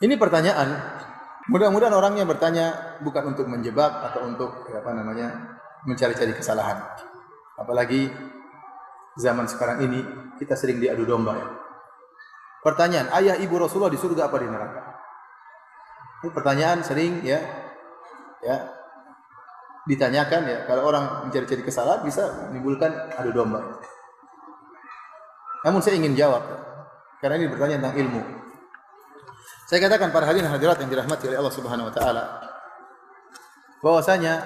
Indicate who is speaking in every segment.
Speaker 1: Ini pertanyaan, mudah-mudahan orangnya bertanya bukan untuk menjebak atau untuk mencari-cari kesalahan. Apalagi zaman sekarang ini kita sering diadu domba ya. Pertanyaan, ayah ibu Rasulullah di surga apa di neraka? Ini pertanyaan sering ya ditanyakan ya. Kalau orang mencari-cari kesalahan bisa menimbulkan adu domba. Namun saya ingin jawab karena ini bertanya tentang ilmu. Saya katakan para hadirin hadirat yang dirahmati oleh Allah Subhanahu wa taala bahwasanya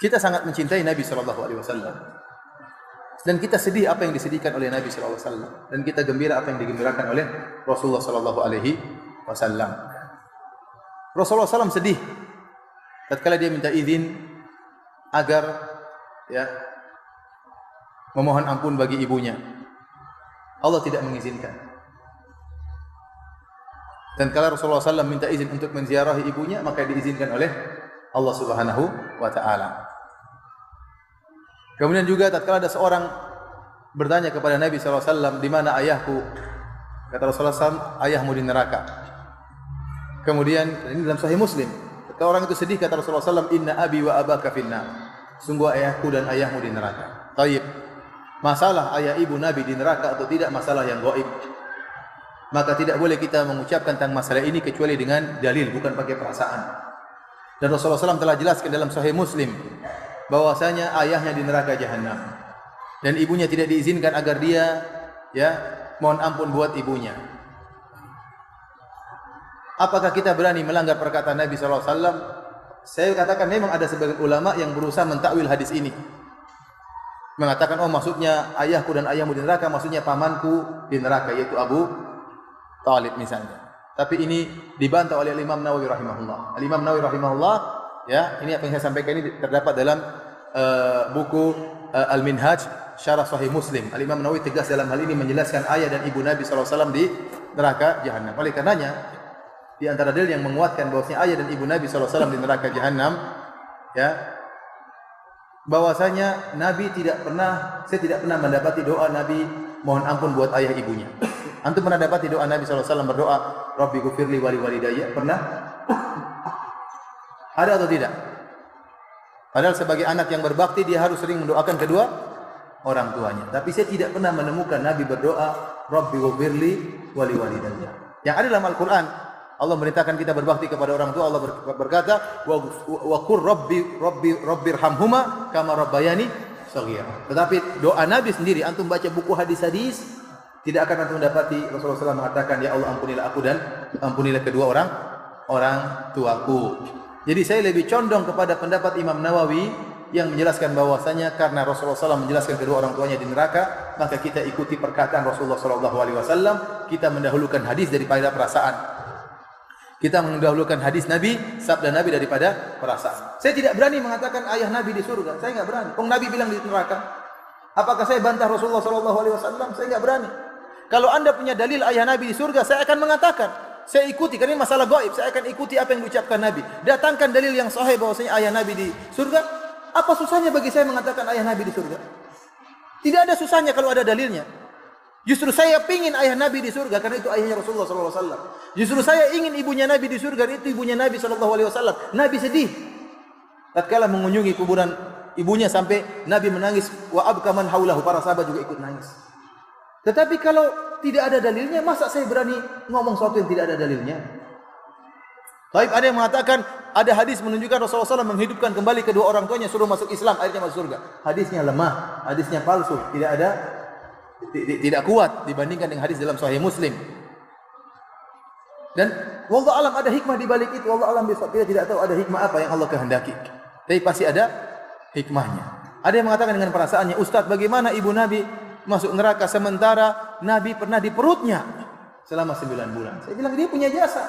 Speaker 1: kita sangat mencintai Nabi sallallahu alaihi wasallam. Dan kita sedih apa yang disedihkan oleh Nabi sallallahu alaihi wasallam dan kita gembira apa yang digembirakan oleh Rasulullah sallallahu alaihi wasallam. Rasulullah SAW sedih tatkala dia minta izin agar memohon ampun bagi ibunya. Allah tidak mengizinkan. Dan kalau Rasulullah SAW minta izin untuk menziarahi ibunya, maka diizinkan oleh Allah Subhanahu wa taala. Kemudian juga tatkala ada seorang bertanya kepada Nabi SAW, di mana ayahku? Kata Rasulullah SAW, ayahmu di neraka. Kemudian ini dalam Sahih Muslim. Ketika orang itu sedih, kata Rasulullah SAW, inna abi wa abaka finnar. Sungguh ayahku dan ayahmu di neraka. Taib. Masalah ayah ibu Nabi di neraka atau tidak masalah yang gaib. Maka tidak boleh kita mengucapkan tentang masalah ini kecuali dengan dalil, bukan pakai perasaan. Dan Rasulullah SAW telah jelaskan dalam Sahih Muslim bahwasanya ayahnya di neraka jahanam dan ibunya tidak diizinkan agar dia mohon ampun buat ibunya. Apakah kita berani melanggar perkataan Nabi SAW? Saya katakan memang ada sebagian ulama yang berusaha mentakwil hadis ini, mengatakan maksudnya ayahku dan ayahmu di neraka, maksudnya pamanku di neraka, yaitu Abu Talib misalnya. Tapi ini dibantah oleh Imam Nawawi rahimahullah. Imam Nawawi rahimahullah, ini apa yang saya sampaikan ini terdapat dalam buku Al-Minhaj Syarah Sahih Muslim. Imam Nawawi tegas dalam hal ini menjelaskan ayah dan ibu Nabi SAW di neraka jahanam. Oleh karenanya di antara dalil yang menguatkan bahwasanya ayah dan ibu Nabi SAW di neraka jahanam, bahwasanya saya tidak pernah mendapati doa Nabi mohon ampun buat ayah ibunya. Antum pernah dapati doa Nabi SAW berdoa, Rabbi gufirli wali walidayya? Pernah? Ada atau tidak? Padahal sebagai anak yang berbakti dia harus sering mendoakan kedua orang tuanya. Tapi saya tidak pernah menemukan Nabi berdoa, Rabbi gufirli wali walidayya. Yang ada dalam Al-Quran, Allah merintahkan kita berbakti kepada orang tua. Allah berkata, wa qur rabbirhamhuma kama rabbayani shaghira. Tetapi doa Nabi sendiri, antum baca buku hadis-hadis, tidak akan antum mendapati Rasulullah SAW mengatakan, ya Allah ampunilah aku dan ampunilah kedua orang tuaku. Jadi saya lebih condong kepada pendapat Imam Nawawi yang menjelaskan bahwasanya karena Rasulullah SAW menjelaskan kedua orang tuanya di neraka, maka kita ikuti perkataan Rasulullah SAW. Kita mendahulukan hadis daripada perasaan. Kita mendahulukan hadis Nabi, sabda Nabi daripada perasaan. Saya tidak berani mengatakan ayah Nabi di surga. Saya enggak berani. Nabi bilang di neraka. Apakah saya bantah Rasulullah SAW? Saya enggak berani. Kalau anda punya dalil ayah Nabi di surga, saya akan mengatakan, saya ikuti, karena ini masalah gaib, saya akan ikuti apa yang diucapkan Nabi. Datangkan dalil yang sahih bahwasanya ayah Nabi di surga. Apa susahnya bagi saya mengatakan ayah Nabi di surga? Tidak ada susahnya kalau ada dalilnya. Justru saya pingin ayah Nabi di surga karena itu ayahnya Rasulullah SAW. Justru saya ingin ibunya Nabi di surga karena itu ibunya Nabi SAW. Nabi sedih tatkala mengunjungi kuburan ibunya sampai Nabi menangis, wa abka man haulahu, para sahabat juga ikut nangis. Tetapi kalau tidak ada dalilnya, masa saya berani ngomong sesuatu yang tidak ada dalilnya? Baik, ada yang mengatakan ada hadis menunjukkan Rasulullah SAW menghidupkan kembali kedua orang tuanya, suruh masuk Islam, akhirnya masuk surga. Hadisnya lemah, hadisnya palsu, tidak kuat dibandingkan dengan hadis dalam Sahih Muslim. Dan wallahu alam ada hikmah di balik itu. Wallahu alam bisawab, kita tidak tahu ada hikmah apa yang Allah kehendaki. Tapi pasti ada hikmahnya. Ada yang mengatakan dengan perasaannya, Ustaz, bagaimana ibu Nabi masuk neraka sementara Nabi pernah di perutnya selama 9 bulan? Saya bilang dia punya jasa.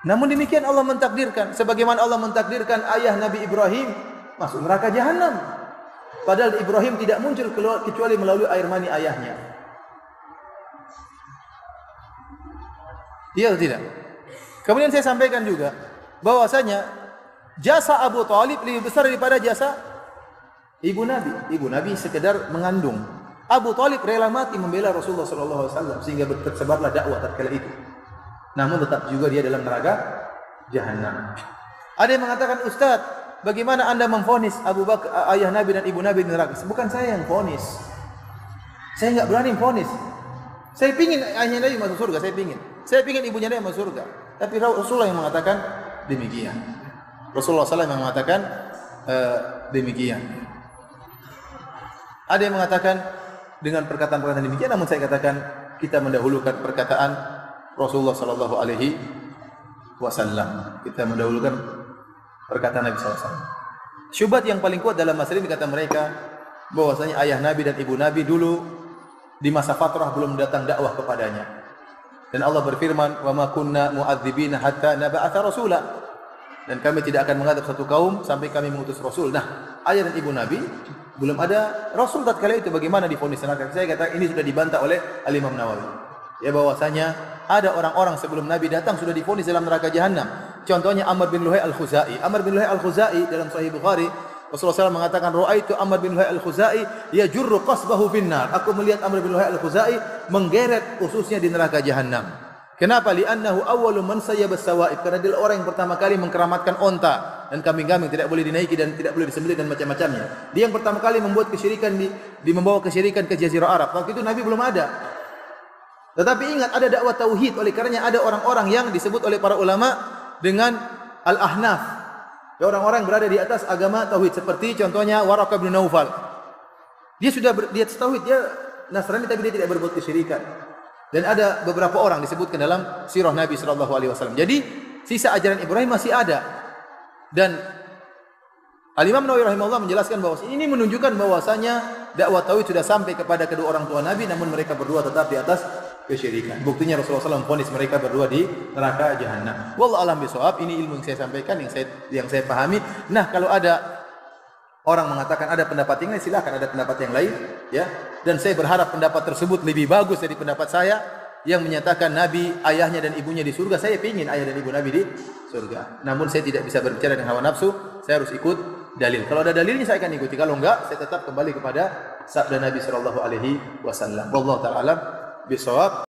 Speaker 1: Namun demikian Allah mentakdirkan, sebagaimana Allah mentakdirkan ayah Nabi Ibrahim masuk neraka jahanam. Padahal Ibrahim tidak muncul kecuali melalui air mani ayahnya. Iya atau tidak? Kemudian saya sampaikan juga bahwasanya jasa Abu Talib lebih besar daripada jasa ibu Nabi. Ibu Nabi sekedar mengandung. Abu Talib rela mati membela Rasulullah sallallahu alaihi wasallam sehingga tersebarlah dakwah tatkala itu. Namun tetap juga dia dalam neraka jahanam. Ada yang mengatakan, "Ustaz, bagaimana Anda memvonis Abu Bakar, ayah Nabi dan ibu Nabi di neraka?" Bukan saya yang vonis. Saya enggak berani vonis. Saya pingin ayahnya Nabi masuk surga, saya pingin ibunya Nabi masuk surga. Tapi Rasulullah yang mengatakan demikian. Rasulullah SAW yang mengatakan demikian. Ada yang mengatakan dengan perkataan-perkataan demikian, namun saya katakan kita mendahulukan perkataan Rasulullah sallallahu alaihi wasallam. Kita mendahulukan perkataan Nabi sallallahu alaihi wasallam. Syubhat yang paling kuat dalam masalah ini kata mereka bahwasanya ayah Nabi dan ibu Nabi dulu di masa fatrah belum datang dakwah kepadanya. Dan Allah berfirman, "Wa ma kunna mu'adzibina hatta nab'atha rasula." Dan kami tidak akan mengadab satu kaum sampai kami mengutus rasul. Nah, ayah dan ibu Nabi belum ada rasul tatkala itu, bagaimana divonis neraka? Saya kata ini sudah dibantah oleh Al-Imam Nawawi. Ya bahwasanya ada orang-orang sebelum Nabi datang sudah divonis dalam neraka jahanam. Contohnya Amr bin Luhai Al-Khuzai. Amr bin Luhai Al-Khuzai dalam Sahih Bukhari, Rasulullah SAW mengatakan, "Ra'aitu Amr bin Luhai Al-Khuzai yajurru qasbahu finnar." Aku melihat Amr bin Luhai Al-Khuzai menggeret ususnya di neraka jahanam. Kenapa? Li'annahu awwalu man sayyaba sawaib. Karena dia orang yang pertama kali mengkeramatkan onta dan kambing-kambing tidak boleh dinaiki dan tidak boleh disembelih dan macam-macamnya. Dia yang pertama kali membuat kesyirikan membawa kesyirikan ke Jazirah Arab. Waktu itu Nabi belum ada. Tetapi ingat, ada dakwah tauhid. Oleh karenanya ada orang-orang yang disebut oleh para ulama dengan al-ahnaf. Orang-orang yang berada di atas agama tauhid, seperti contohnya Waraqah bin Naufal. Dia sudah di atas tauhid, dia Nasrani tapi dia tidak berbuat kesyirikan. Dan ada beberapa orang disebutkan dalam sirah Nabi sallallahu alaihi wasallam. Jadi sisa ajaran Ibrahim masih ada. Dan Al-Imam Nawawi rahimahullah menjelaskan bahwa ini menunjukkan bahwasanya dakwah tauhid sudah sampai kepada kedua orang tua Nabi, namun mereka berdua tetap di atas kesyirikan. Buktinya Rasulullah SAW vonis mereka berdua di neraka jahanam. Wallahu a'lam bishawab. Ini ilmu yang saya sampaikan, yang saya pahami. Nah, kalau ada orang mengatakan ada pendapat yang lain, silakan ada pendapat yang lain, ya. Dan saya berharap pendapat tersebut lebih bagus dari pendapat saya yang menyatakan Nabi, ayahnya dan ibunya di surga. Saya ingin ayah dan ibu Nabi di surga. Namun saya tidak bisa berbicara dengan hawa nafsu, saya harus ikut dalil. Kalau ada dalilnya saya akan ikuti. Kalau enggak, saya tetap kembali kepada sabda Nabi sallallahu alaihi wasallam. Wallahu ta'ala alam bisawab.